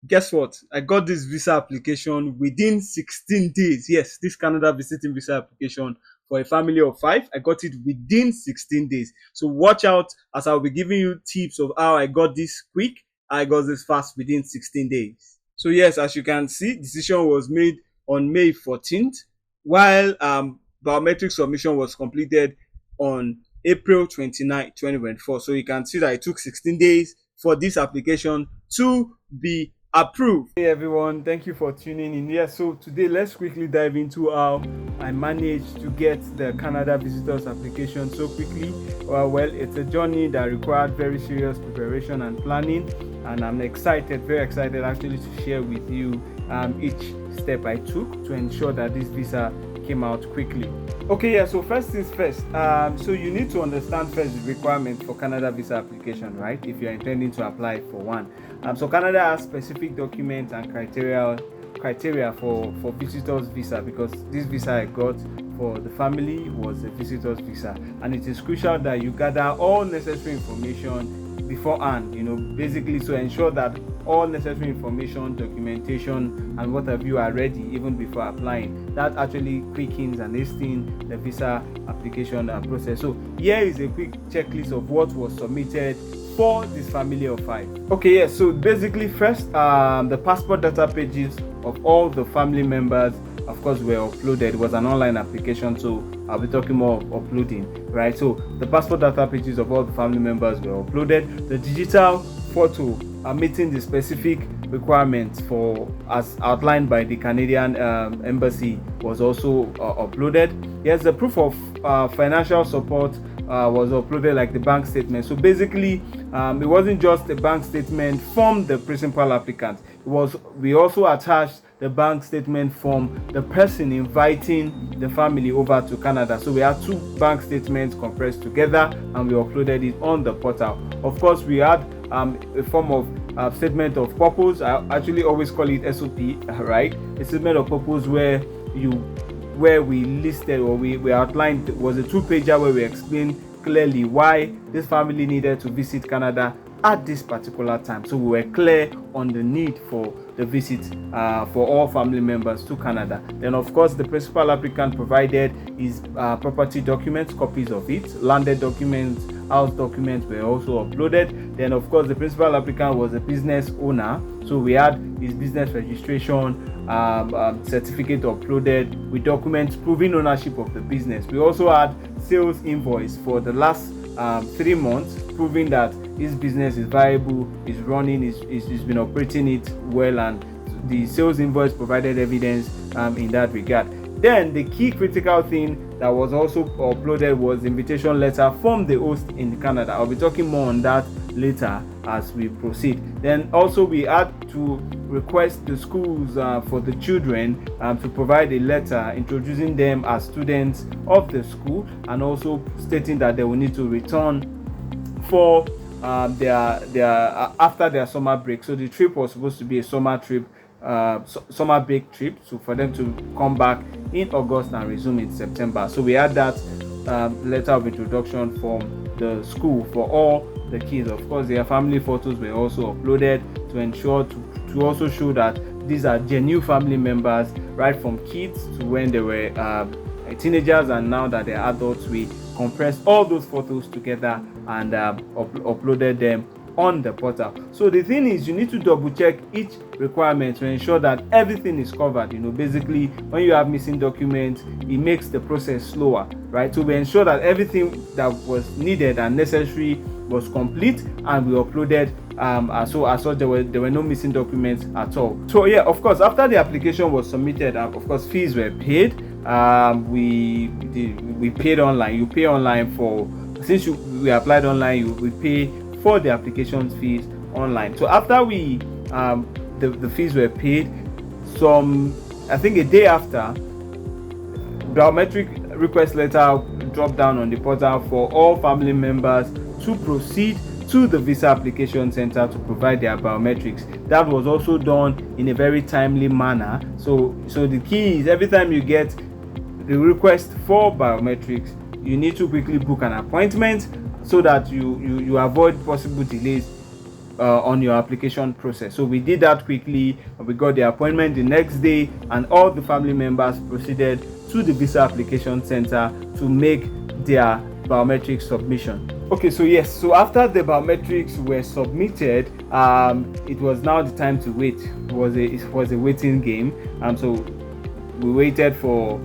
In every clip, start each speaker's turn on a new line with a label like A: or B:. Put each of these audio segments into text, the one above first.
A: Guess what? I got this visa application within 16 days. Yes, this Canada visiting visa application for a family of five. I got it within 16 days. So watch out as I'll be giving you tips of how I got this quick. I got this fast within 16 days. So yes, as you can see, decision was made on May 14th, while biometric submission was completed on April 29th, 2024. So you can see that it took 16 days for this application to be approved. Hey everyone, thank you for tuning in. Yeah, so today let's quickly dive into how I managed to get the Canada visitors application so quickly. Well, it's a journey that required very serious preparation and planning, and I'm excited, very excited actually to share with you each step I took to ensure that this visa came out quickly. Okay, yeah, so first things first. So you need to understand first the requirements for Canada visa application, right? If you're intending to apply for one. So Canada has specific documents and criteria for visitors visa, because this visa I got for the family was a visitors visa, and it is crucial that you gather all necessary information beforehand, basically, so ensure that all necessary information, documentation, and what have you are ready even before applying. That actually quickens and hastens the visa application process. So here is a quick checklist of what was submitted for this family of five. Okay, yes, so basically first, the passport data pages of all the family members, of course, were uploaded. It was an online application, so I'll be talking more of uploading, right? So the passport data pages of all the family members were uploaded. The digital photo meeting the specific requirements for as outlined by the Canadian embassy was also uploaded. Yes, the proof of financial support was uploaded, like the bank statement. So basically, it wasn't just a bank statement from the principal applicant. We also attached the bank statement from the person inviting the family over to Canada. So we had two bank statements compressed together, and we uploaded it on the portal. Of course, we had a form of statement of purpose. I actually always call it SOP, right? A statement of purpose where we listed, or we outlined, was a 2-pager where we explained clearly why this family needed to visit Canada at this particular time. So we were clear on the need for the visit for all family members to Canada. Then of course the principal applicant provided his property documents, copies of it. Landed documents, house documents were also uploaded. Then of course the principal applicant was a business owner, so we had his business registration certificate uploaded with documents proving ownership of the business. We also had sales invoice for the last 3 months, proving that his business is viable, is running, is been operating it well, and the sales invoice provided evidence in that regard. Then the key critical thing that was also uploaded was the invitation letter from the host in Canada. I'll be talking more on that later as we proceed. Then also we had to request the schools for the children to provide a letter introducing them as students of the school, and also stating that they will need to return for their after their summer break. So the trip was supposed to be a summer trip, summer break trip, so for them to come back in August and resume in September. So we had that letter of introduction from the school for all the kids. Of course, their family photos were also uploaded to ensure to also show that these are genuine family members, right from kids to when they were teenagers, and now that they're adults. We compressed all those photos together and uploaded them on the portal. So the thing is, you need to double check each requirement to ensure that everything is covered. Basically, when you have missing documents, it makes the process slower, right? So we ensure that everything that was needed and necessary was complete, and we uploaded so there were no missing documents at all. So yeah, of course, after the application was submitted, of course fees were paid. We paid online. You pay online for, since we applied online, we pay for the application fees online. So after the fees were paid, I think a day after, biometric request letter dropped down on the portal for all family members to proceed to the visa application center to provide their biometrics. That was also done in a very timely manner. So the key is, every time you get the request for biometrics, you need to quickly book an appointment so that you avoid possible delays on your application process. So we did that quickly. We got the appointment the next day, and all the family members proceeded to the visa application center to make their biometric submission. Okay, so yes, so after the biometrics were submitted, it was now the time to wait. It was a waiting game. So we waited for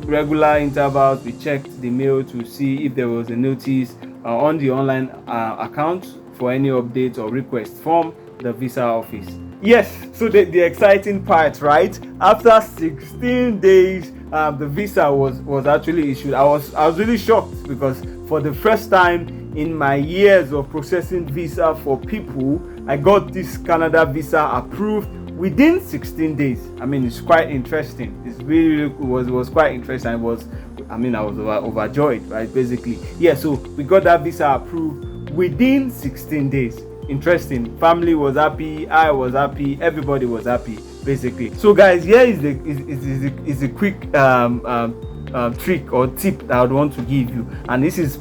A: regular intervals. We checked the mail to see if there was a notice on the online account for any updates or requests from the visa office. Yes, so the exciting part, right? After 16 days, the visa was actually issued. I was really shocked, because for the first time in my years of processing visa for people, I got this Canada visa approved within 16 days. I mean, it's quite interesting. It's really was quite interesting. I was overjoyed, right? Basically, yeah. So we got that visa approved within 16 days. Interesting. Family was happy. I was happy. Everybody was happy, basically. So, guys, here is a quick trick or tip that I would want to give you, and this is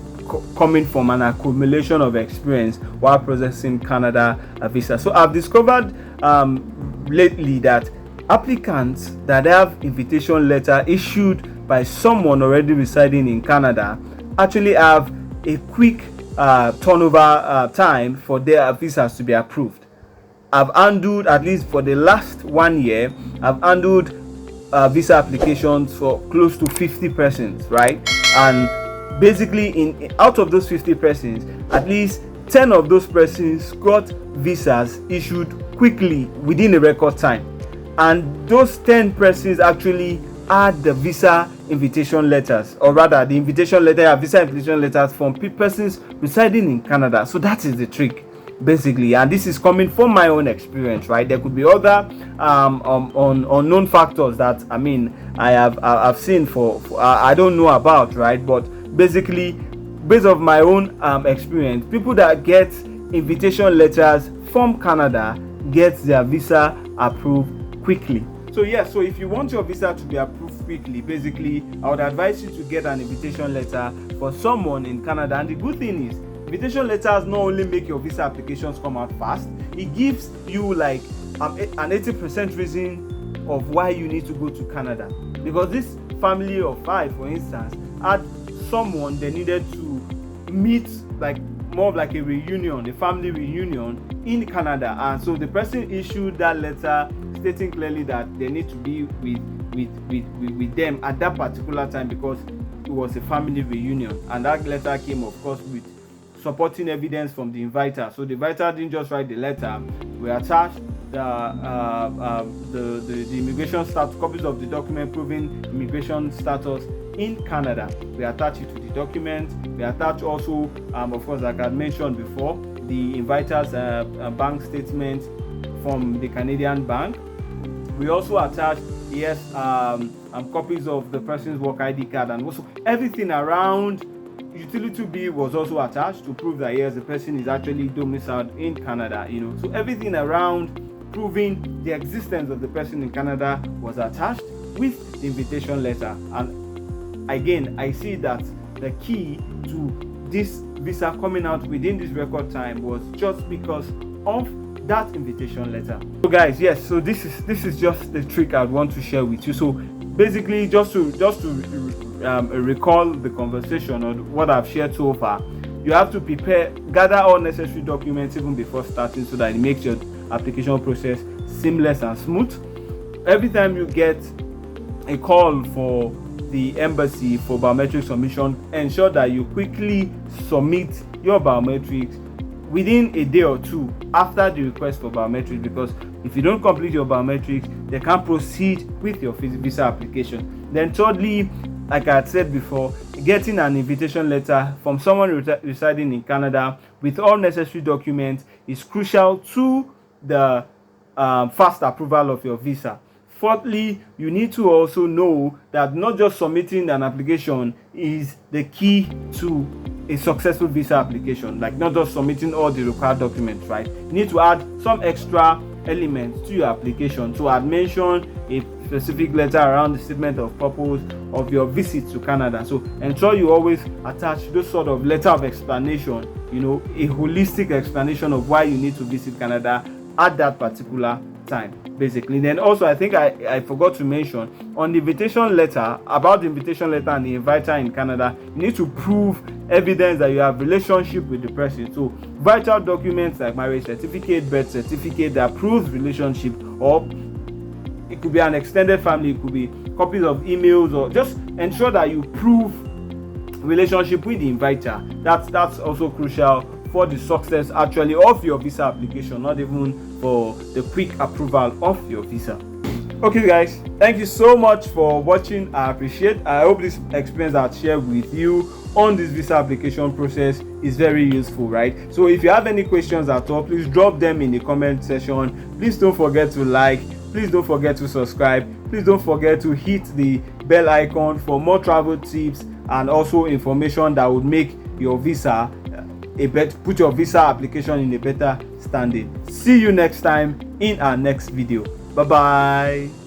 A: coming from an accumulation of experience while processing Canada visa. So I've discovered lately that applicants that have invitation letter issued by someone already residing in Canada actually have a quick turnover time for their visas to be approved. I've handled, at least for the last 1 year, I've handled visa applications for close to 50 persons, right? And basically, out of those 50 persons, at least 10 of those persons got visas issued quickly within a record time. And those 10 persons actually had the visa invitation letters, or rather the invitation letter, visa invitation letters from persons residing in Canada. So that is the trick, basically, and this is coming from my own experience, right? There could be other unknown factors that I've seen for I don't know about, right? But basically, based on my own experience, people that get invitation letters from Canada get their visa approved quickly. So yes, so if you want your visa to be approved quickly, basically, I would advise you to get an invitation letter for someone in Canada. And the good thing is, invitation letters not only make your visa applications come out fast, it gives you like an 80% reason of why you need to go to Canada. Because this family of 5, for instance, had someone they needed to meet, like more of like a reunion, a family reunion in Canada, and so the person issued that letter stating clearly that they need to be with them at that particular time because it was a family reunion. And that letter came, of course, with supporting evidence from the inviter. So the inviter didn't just write the letter. We attached the immigration status, copies of the document proving immigration status in Canada. We attach it to the document. We attach also, of course, like I mentioned before, the inviter's bank statement from the Canadian bank. We also attach, yes, copies of the person's work ID card, and also everything around utility bill was also attached to prove that yes, the person is actually domiciled in Canada. So everything around proving the existence of the person in Canada was attached with the invitation letter. And again, I see that the key to this visa coming out within this record time was just because of that invitation letter. So guys, yes, so this is just the trick I want to share with you. So basically, just to recall the conversation or what I've shared so far, you have to gather all necessary documents even before starting, so that it makes your application process seamless and smooth. Every time you get a call for the embassy for biometric submission, ensure that you quickly submit your biometrics within a day or two after the request for biometrics, because if you don't complete your biometrics, they can't proceed with your visa application. Then thirdly, like I had said before, getting an invitation letter from someone residing in Canada with all necessary documents is crucial to the fast approval of your visa. Fourthly, you need to also know that not just submitting an application is the key to a successful visa application, like not just submitting all the required documents, right? You need to add some extra elements to your application. So I'd mentioned a specific letter around the statement of purpose of your visit to Canada. So ensure you always attach those sort of letter of explanation a holistic explanation of why you need to visit Canada at that particular time, basically. Then also, I think I forgot to mention on the invitation letter, about the invitation letter and the inviter in Canada, you need to prove evidence that you have relationship with the person. So vital documents like marriage certificate, birth certificate that proves relationship, or it could be an extended family, it could be copies of emails, or just ensure that you prove relationship with the inviter. That's also crucial for the success actually of your visa application, not even for the quick approval of your visa. Okay guys, thank you so much for watching. I hope this experience I've shared with you on this visa application process is very useful, right? So if you have any questions at all, please drop them in the comment section. Please don't forget to like, please don't forget to subscribe, please don't forget to hit the bell icon for more travel tips and also information that would make your visa put your visa application in a better standing. See you next time in our next video. Bye bye.